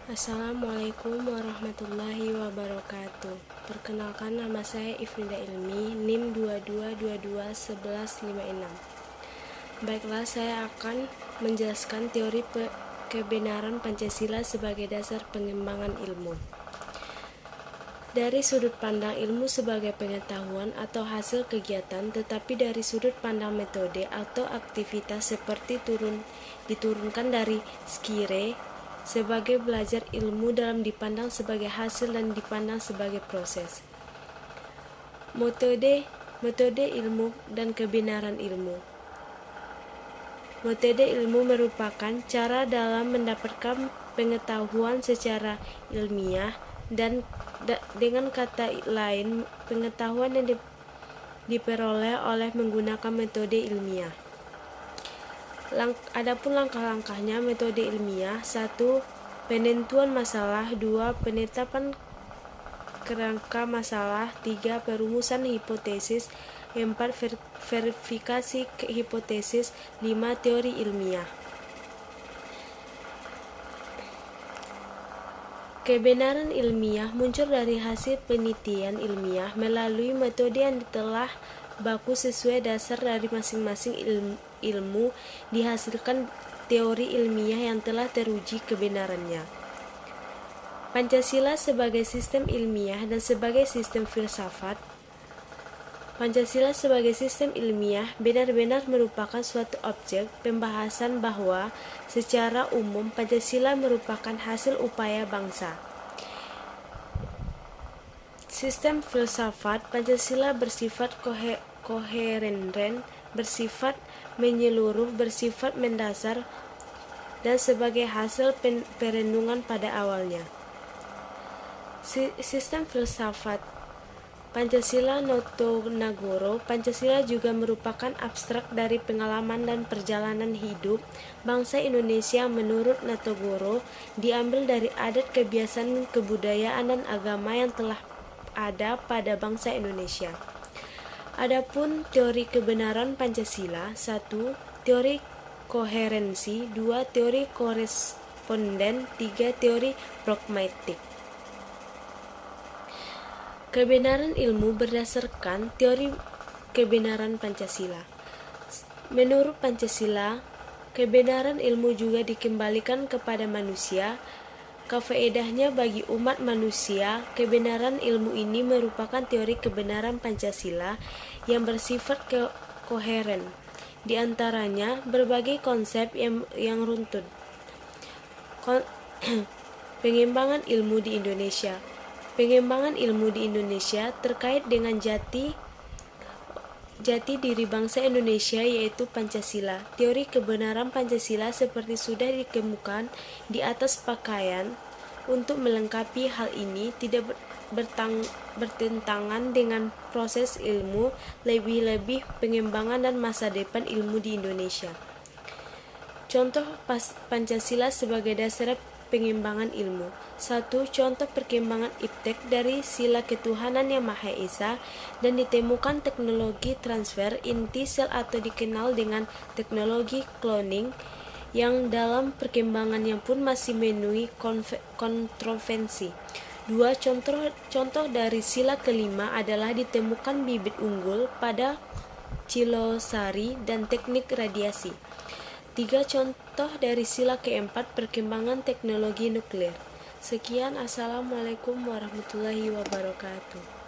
Assalamualaikum warahmatullahi wabarakatuh. Perkenalkan, nama saya Ifrida Ilmi, NIM 22221156. Baiklah, saya akan menjelaskan teori kebenaran Pancasila sebagai dasar pengembangan ilmu. Dari sudut pandang ilmu sebagai pengetahuan atau hasil kegiatan, tetapi dari sudut pandang metode atau aktivitas seperti diturunkan dari Skyre sebagai belajar ilmu dalam dipandang sebagai hasil dan dipandang sebagai proses. Metode ilmu dan kebenaran ilmu. Metode ilmu merupakan cara dalam mendapatkan pengetahuan secara ilmiah dan dengan kata lain pengetahuan yang diperoleh oleh menggunakan metode ilmiah. Adapun langkah-langkahnya metode ilmiah: 1. Penentuan masalah. 2. Penetapan kerangka masalah. 3. Perumusan hipotesis. 4. Verifikasi hipotesis. 5. Teori ilmiah. Kebenaran ilmiah muncul dari hasil penelitian ilmiah melalui metode yang telah baku sesuai dasar dari masing-masing ilmu dihasilkan teori ilmiah yang telah teruji kebenarannya. Pancasila sebagai sistem ilmiah dan sebagai sistem filsafat. Pancasila sebagai sistem ilmiah benar-benar merupakan suatu objek pembahasan bahwa secara umum Pancasila merupakan hasil upaya bangsa. Sistem filsafat Pancasila bersifat koheren, bersifat menyeluruh, bersifat mendasar, dan sebagai hasil perenungan pada awalnya. Sistem filsafat Pancasila Notonagoro. Pancasila juga merupakan abstrak dari pengalaman dan perjalanan hidup bangsa Indonesia menurut Notogoro, diambil dari adat, kebiasaan, kebudayaan, dan agama yang telah ada pada bangsa Indonesia. Adapun teori kebenaran Pancasila: 1. Teori koherensi. 2. Teori koresponden. 3. Teori pragmatik. Kebenaran ilmu berdasarkan teori kebenaran Pancasila. Menurut Pancasila, kebenaran ilmu juga dikembalikan kepada manusia. Kefaedahnya bagi umat manusia. Kebenaran ilmu ini merupakan teori kebenaran Pancasila yang bersifat koheren. Di antaranya berbagai konsep yang runtut. Pengembangan ilmu di Indonesia. Pengembangan ilmu di Indonesia terkait dengan jati diri bangsa Indonesia, yaitu Pancasila. Teori kebenaran Pancasila seperti sudah dikemukakan di atas pakaian. Untuk melengkapi hal ini tidak bertentangan dengan proses ilmu, lebih-lebih pengembangan dan masa depan ilmu di Indonesia. Contoh Pancasila sebagai dasar pengembangan ilmu. 1. Contoh perkembangan iptek dari sila ketuhanan yang Maha Esa dan ditemukan teknologi transfer inti sel atau dikenal dengan teknologi cloning yang dalam perkembangannya pun masih menuai kontroversi. 2. Contoh dari sila kelima adalah ditemukan bibit unggul pada Cilosari dan teknik radiasi. 3. Contoh dari sila keempat perkembangan teknologi nuklir. Sekian, Assalamualaikum warahmatullahi wabarakatuh.